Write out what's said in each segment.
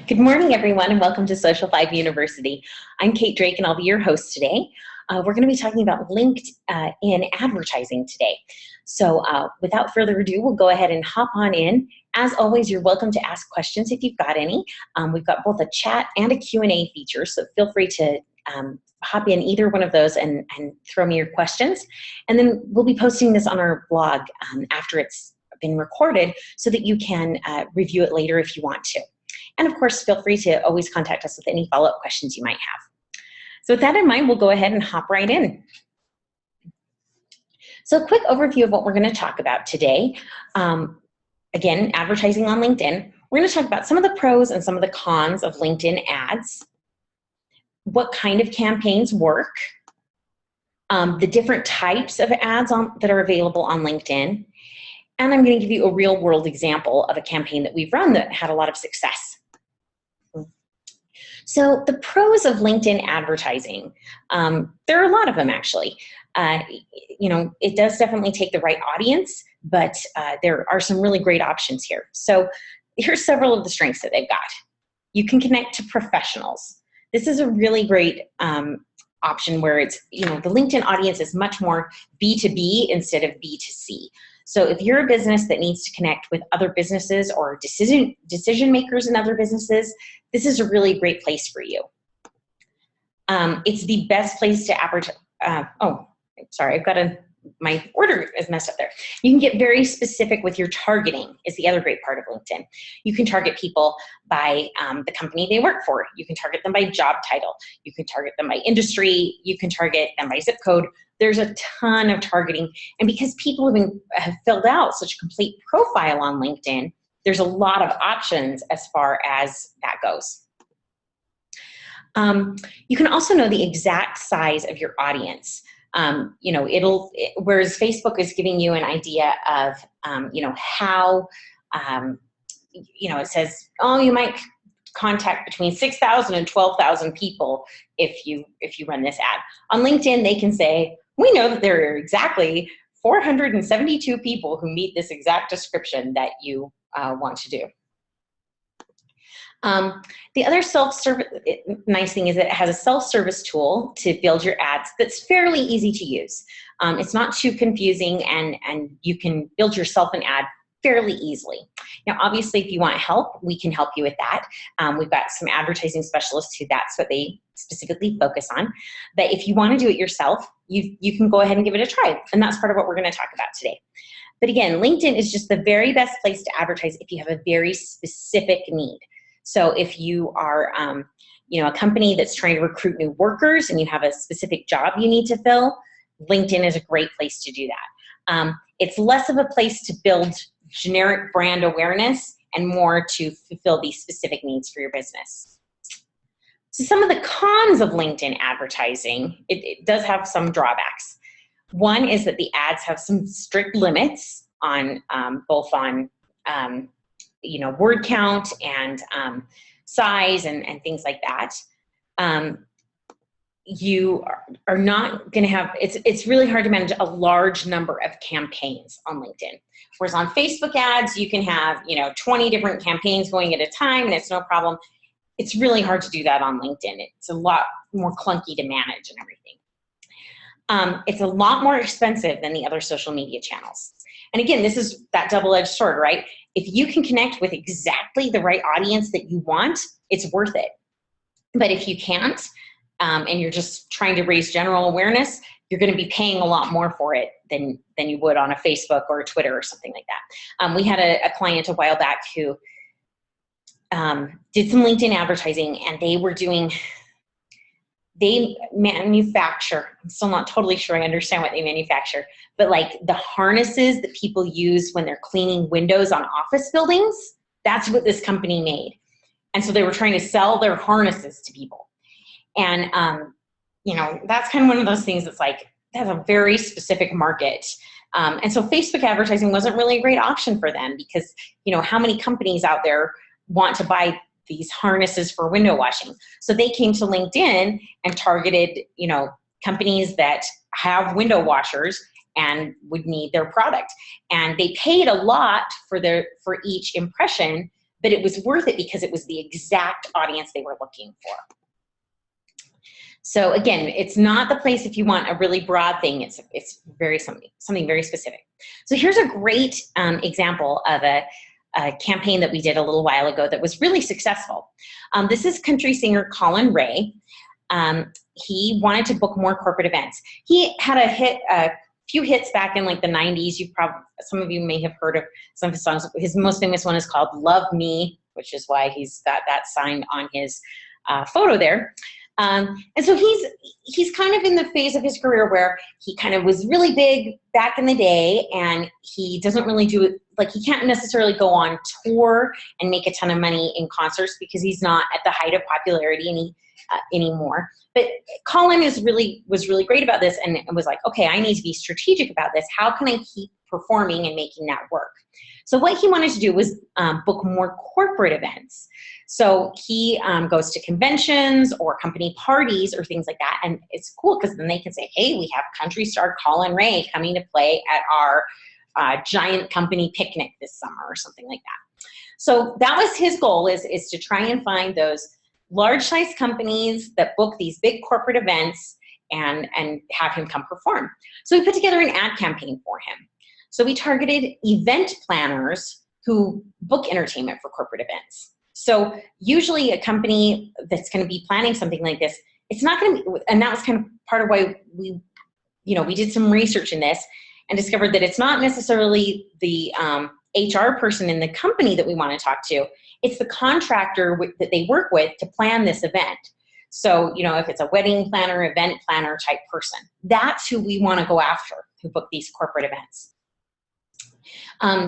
Good morning, everyone, and welcome to Social 5 University. I'm Kate Drake, and I'll be your host today. We're going to be talking about LinkedIn advertising today. So without further ado, we'll go ahead and hop on in. As always, you're welcome to ask questions if you've got any. We've got both a chat and a Q&A feature, so feel free to hop in either one of those and throw me your questions. And then we'll be posting this on our blog after it's been recorded so that you can review it later if you want to. And of course, feel free to always contact us with any follow-up questions you might have. So with that in mind, we'll go ahead and hop right in. So a quick overview of what we're going to talk about today. Again, advertising on LinkedIn. We're going to talk about some of the pros and some of the cons of LinkedIn ads, what kind of campaigns work, the different types of ads that are available on LinkedIn, and I'm going to give you a real-world example of a campaign that we've run that had a lot of success. So the pros of LinkedIn advertising, there are a lot of them actually. It does definitely take the right audience, but there are some really great options here. So here's several of the strengths that they've got. You can connect to professionals. This is a really great option where it's, the LinkedIn audience is much more B2B instead of B2C. So if you're a business that needs to connect with other businesses or decision makers in other businesses, this is a really great place for you. It's the best place to advertise. Sorry, my order is messed up there. You can get very specific with your targeting is the other great part of LinkedIn. You can target people by the company they work for. You can target them by job title. You can target them by industry. You can target them by zip code. There's a ton of targeting. And because people have filled out such a complete profile on LinkedIn, there's a lot of options as far as that goes. You can also know the exact size of your audience. Whereas Facebook is giving you an idea of, how, it says, oh, you might contact between 6,000 and 12,000 people if you run this ad. On LinkedIn, they can say, we know that there are exactly 472 people who meet this exact description that you want to do. The other nice thing is that it has a self-service tool to build your ads that's fairly easy to use. It's not too confusing, and you can build yourself an ad fairly easily. Now, obviously, if you want help, we can help you with that. We've got some advertising specialists who that's what they specifically focus on. But if you want to do it yourself, you can go ahead and give it a try. And that's part of what we're going to talk about today. But again, LinkedIn is just the very best place to advertise if you have a very specific need. So if you are, a company that's trying to recruit new workers and you have a specific job you need to fill, LinkedIn is a great place to do that. It's less of a place to build generic brand awareness and more to fulfill these specific needs for your business. So some of the cons of LinkedIn advertising, it does have some drawbacks. One is that the ads have some strict limits on both on word count and size and things like that. You are not going to have, it's really hard to manage a large number of campaigns on LinkedIn. Whereas on Facebook ads, you can have, 20 different campaigns going at a time and it's no problem. It's really hard to do that on LinkedIn. It's a lot more clunky to manage and everything. It's a lot more expensive than the other social media channels. And again, this is that double-edged sword, right? If you can connect with exactly the right audience that you want, it's worth it. But if you can't, and you're just trying to raise general awareness, you're going to be paying a lot more for it than you would on a Facebook or a Twitter or something like that. We had a client a while back who did some LinkedIn advertising, and they manufacture, I'm still not totally sure I understand what they manufacture, but like the harnesses that people use when they're cleaning windows on office buildings, that's what this company made. And so they were trying to sell their harnesses to people. And, that's kind of one of those things that's like, that's a very specific market. And so Facebook advertising wasn't really a great option for them because, how many companies out there want to buy these harnesses for window washing? So they came to LinkedIn and targeted, companies that have window washers and would need their product. And they paid a lot for each impression, but it was worth it because it was the exact audience they were looking for. So again, it's not the place if you want a really broad thing. It's very something very specific. So here's a great example of a campaign that we did a little while ago that was really successful. This is country singer Colin Ray. He wanted to book more corporate events. He had a few hits back in like the 90s. Some of you may have heard of some of his songs. His most famous one is called Love Me, which is why he's got that sign on his photo there. And so he's kind of in the phase of his career where he kind of was really big back in the day, and he doesn't really do it, like he can't necessarily go on tour and make a ton of money in concerts because he's not at the height of popularity anymore. But Colin was really great about this and was like, okay, I need to be strategic about this. How can I keep performing and making that work? So what he wanted to do was book more corporate events. So he goes to conventions or company parties or things like that. And it's cool because then they can say, hey, we have country star Colin Ray coming to play at our giant company picnic this summer or something like that. So that was his goal, is to try and find those large size companies that book these big corporate events and have him come perform. So we put together an ad campaign for him. So we targeted event planners who book entertainment for corporate events. So usually a company that's going to be planning something like this, it's not going to be, and that was kind of part of why we did some research in this and discovered that it's not necessarily the HR person in the company that we want to talk to. It's the contractor that they work with to plan this event. So, if it's a wedding planner, event planner type person, that's who we want to go after, who book these corporate events.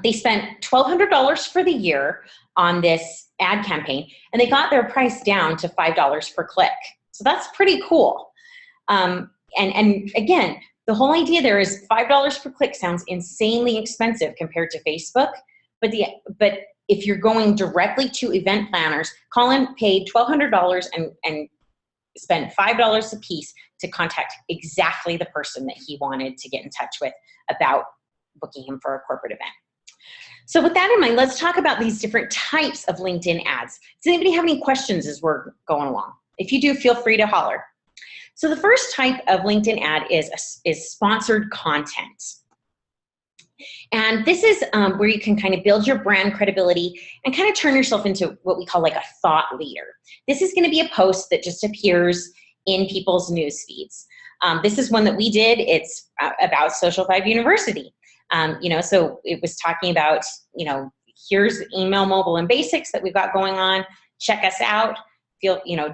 They spent $1,200 for the year on this ad campaign, and they got their price down to $5 per click. So that's pretty cool. And again, the whole idea there is $5 per click sounds insanely expensive compared to Facebook, but if you're going directly to event planners, Colin paid $1,200 and spent $5 a piece to contact exactly the person that he wanted to get in touch with about booking him for a corporate event. So with that in mind, let's talk about these different types of LinkedIn ads. Does anybody have any questions as we're going along? If you do, feel free to holler. So the first type of LinkedIn ad is sponsored content. And this is where you can kind of build your brand credibility and kind of turn yourself into what we call like a thought leader. This is going to be a post that just appears in people's news feeds. This is one that we did. It's about Social 5 University. So it was talking about, here's email, mobile, and basics that we've got going on. Check us out.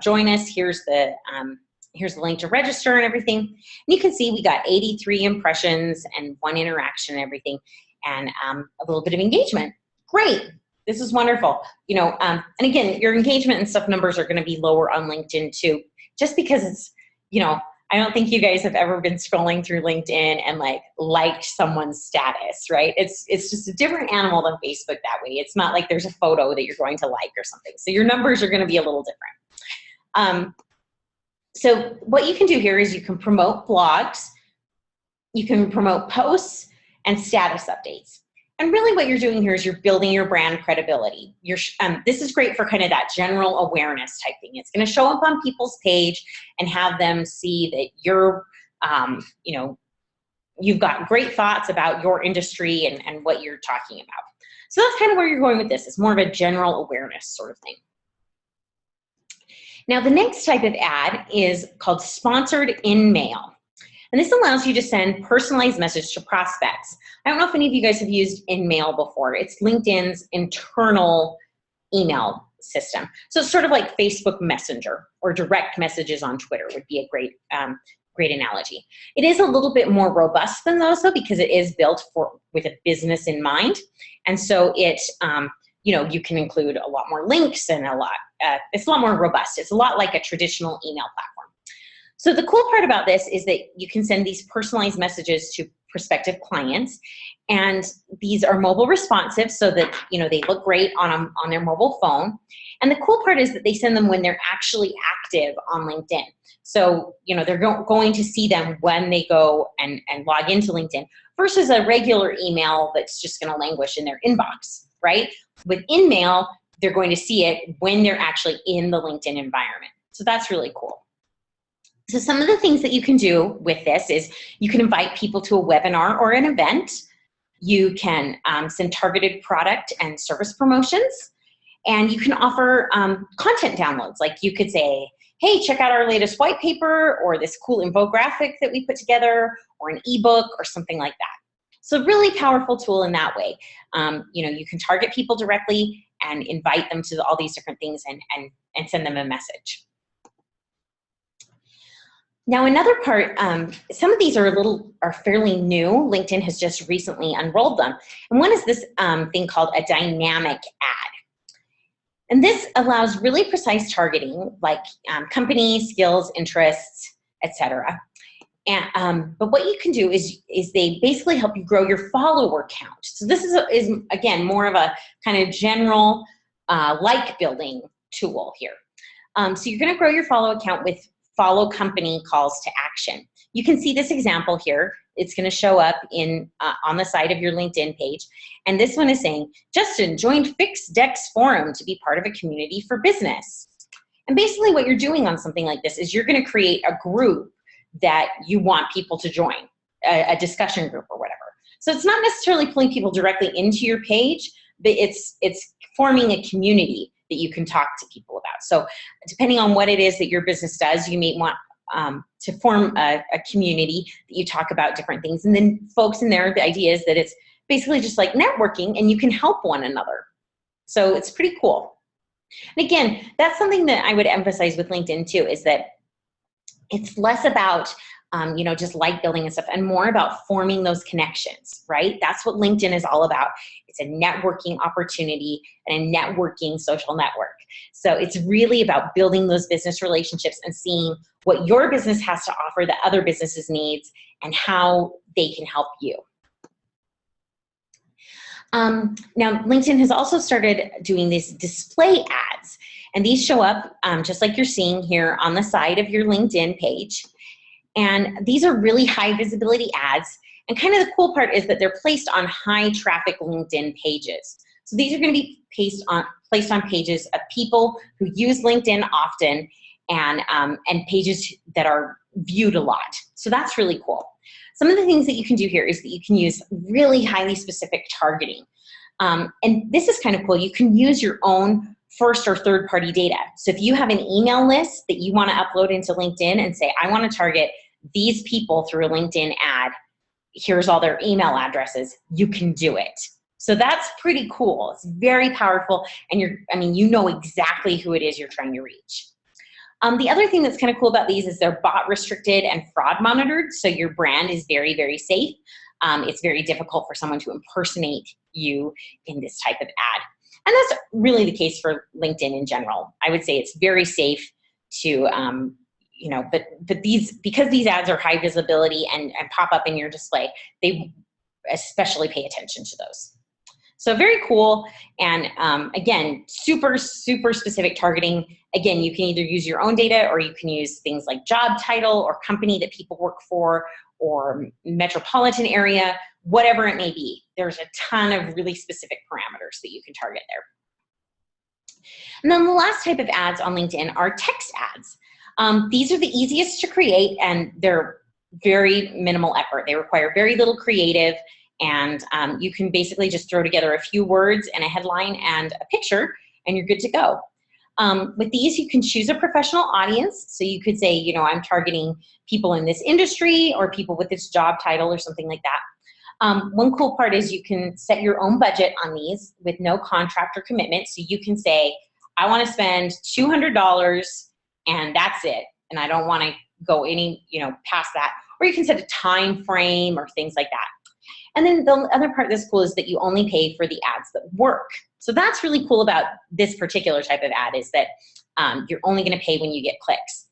Join us. Here's the link to register and everything. And you can see we got 83 impressions and 1 interaction and everything, and a little bit of engagement. Great. This is wonderful. And again, your engagement and stuff numbers are going to be lower on LinkedIn too, just because it's, I don't think you guys have ever been scrolling through LinkedIn and liked someone's status, right? It's just a different animal than Facebook that way. It's not like there's a photo that you're going to like or something. So your numbers are going to be a little different. So what you can do here is you can promote blogs, you can promote posts and status updates. And really what you're doing here is you're building your brand credibility. This is great for kind of that general awareness type thing. It's going to show up on people's page and have them see that you're, you've got great thoughts about your industry and what you're talking about. So that's kind of where you're going with this. It's more of a general awareness sort of thing. Now the next type of ad is called sponsored in-mail. And this allows you to send personalized messages to prospects. I don't know if any of you guys have used InMail before. It's LinkedIn's internal email system. So it's sort of like Facebook Messenger or direct messages on Twitter would be a great analogy. It is a little bit more robust than those though, because it is built with a business in mind. And so it, you can include a lot more links and it's a lot more robust. It's a lot like a traditional email platform. So the cool part about this is that you can send these personalized messages to prospective clients, and these are mobile responsive so that they look great on their mobile phone. And the cool part is that they send them when they're actually active on LinkedIn. So they're going to see them when they go and log into LinkedIn versus a regular email that's just going to languish in their inbox, right? With InMail, they're going to see it when they're actually in the LinkedIn environment. So that's really cool. So some of the things that you can do with this is you can invite people to a webinar or an event. You can send targeted product and service promotions, and you can offer content downloads. Like you could say, hey, check out our latest white paper or this cool infographic that we put together or an ebook or something like that. So really powerful tool in that way. You know, you can target people directly and invite them to all these different things and send them a message. Now another part, some of these are fairly new. LinkedIn has just recently unrolled them. And one is this thing called a dynamic ad. And this allows really precise targeting, like company, skills, interests, etc. And but what you can do is they basically help you grow your follower count. So this is again more of a kind of general like building tool here. So you're going to grow your follow account with follow company calls to action. You can see this example here. It's going to show up in on the side of your LinkedIn page. And this one is saying, Justin joined FixDex Forum to be part of a community for business. And basically what you're doing on something like this is you're going to create a group that you want people to join, a discussion group or whatever. So it's not necessarily pulling people directly into your page, but it's forming a community that you can talk to people about. So depending on what it is that your business does, you may want to form a community that you talk about different things. And then folks in there, the idea is that it's basically just like networking and you can help one another. So it's pretty cool. And again, that's something that I would emphasize with LinkedIn too, is that it's less about you know, just like building and stuff, and more about forming those connections, right? That's what LinkedIn is all about. It's a networking opportunity and a networking social network. So it's really about building those business relationships and seeing what your business has to offer that other businesses needs and how they can help you. Now, LinkedIn has also started doing these display ads, and these show up just like you're seeing here on the side of your LinkedIn page. And these are really high visibility ads. And kind of the cool part is that they're placed on high traffic LinkedIn pages. So these are going to be placed on pages of people who use LinkedIn often and pages that are viewed a lot. So that's really cool. Some of the things that you can do here is that you can use really highly specific targeting. And this is kind of cool. You can use your own first or third party data. So if you have an email list that you want to upload into LinkedIn and say, I want to target these people through a LinkedIn ad, here's all their email addresses, you can do it. So that's pretty cool. It's very powerful, and you know exactly who it is you're trying to reach. The other thing that's kind of cool about these is they're bot restricted and fraud monitored, so your brand is very, very safe. It's very difficult for someone to impersonate you in this type of ad. And that's really the case for LinkedIn in general. I would say it's very safe to, you know, but because these ads are high visibility and pop up in your display, they especially pay attention to those. So very cool. And again, super, super specific targeting. Again, you can either use your own data or you can use things like job title or company that people work for or metropolitan area, whatever it may be. There's a ton of really specific parameters that you can target there. And then the last type of ads on LinkedIn are text ads. These are the easiest to create, and they're very minimal effort. They require very little creative, and you can basically just throw together a few words and a headline and a picture, and you're good to go. With these, you can choose a professional audience. So you could say, you know, I'm targeting people in this industry or people with this job title or something like that. One cool part is you can set your own budget on these with no contract or commitment. So you can say, I want to spend $200 and that's it. And I don't want to go any, you know, past that. Or you can set a time frame or things like that. And then the other part that's cool is that you only pay for the ads that work. So that's really cool about this particular type of ad, is that you're only going to pay when you get clicks.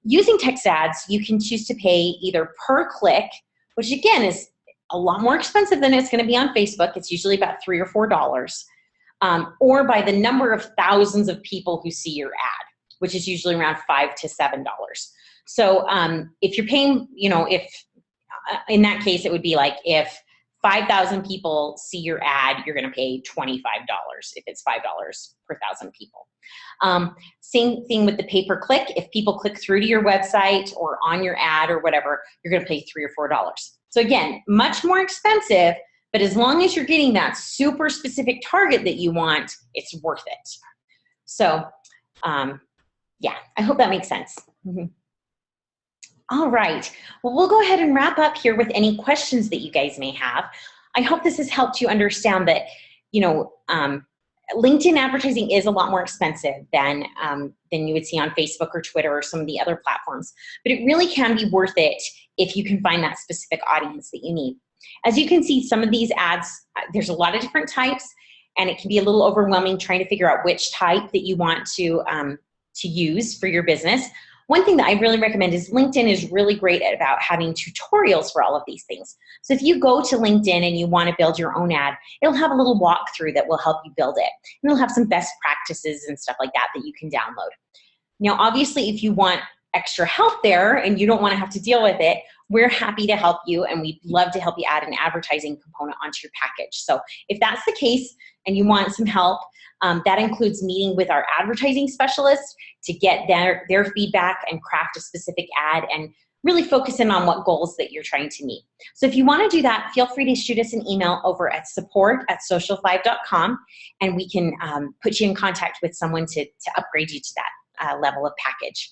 Using text ads, you can choose to pay either per click, which again is a lot more expensive than it's going to be on Facebook. It's usually about $3 or $4, or by the number of thousands of people who see your ad, which is usually around $5 to $7. So if you're paying, you know, if in that case, it would be like if 5,000 people see your ad, you're gonna pay $25 if it's $5 per 1,000 people. Same thing with the pay-per-click. If people click through to your website or on your ad or whatever, you're gonna pay $3 or $4. So again, much more expensive, but as long as you're getting that super specific target that you want, it's worth it. So yeah, I hope that makes sense. All right, well, we'll go ahead and wrap up here with any questions that you guys may have. I hope this has helped you understand that, you know, LinkedIn advertising is a lot more expensive than you would see on Facebook or Twitter or some of the other platforms, but it really can be worth it if you can find that specific audience that you need. As you can see, some of these ads, there's a lot of different types, and it can be a little overwhelming trying to figure out which type that you want to use for your business. One thing that I really recommend is LinkedIn is really great about having tutorials for all of these things. So if you go to LinkedIn and you want to build your own ad, it'll have a little walkthrough that will help you build it. And it'll have some best practices and stuff like that that you can download. Now, obviously, if you want extra help there and you don't want to have to deal with it, we're happy to help you, and we'd love to help you add an advertising component onto your package. So if that's the case and you want some help, that includes meeting with our advertising specialist to get their feedback and craft a specific ad and really focus in on what goals that you're trying to meet. So if you want to do that, feel free to shoot us an email over at support@social5.com, and we can put you in contact with someone to upgrade you to that level of package.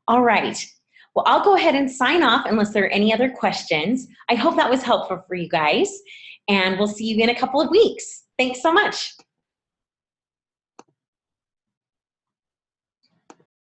All right. Well, I'll go ahead and sign off unless there are any other questions. I hope that was helpful for you guys, and we'll see you in a couple of weeks. Thanks so much.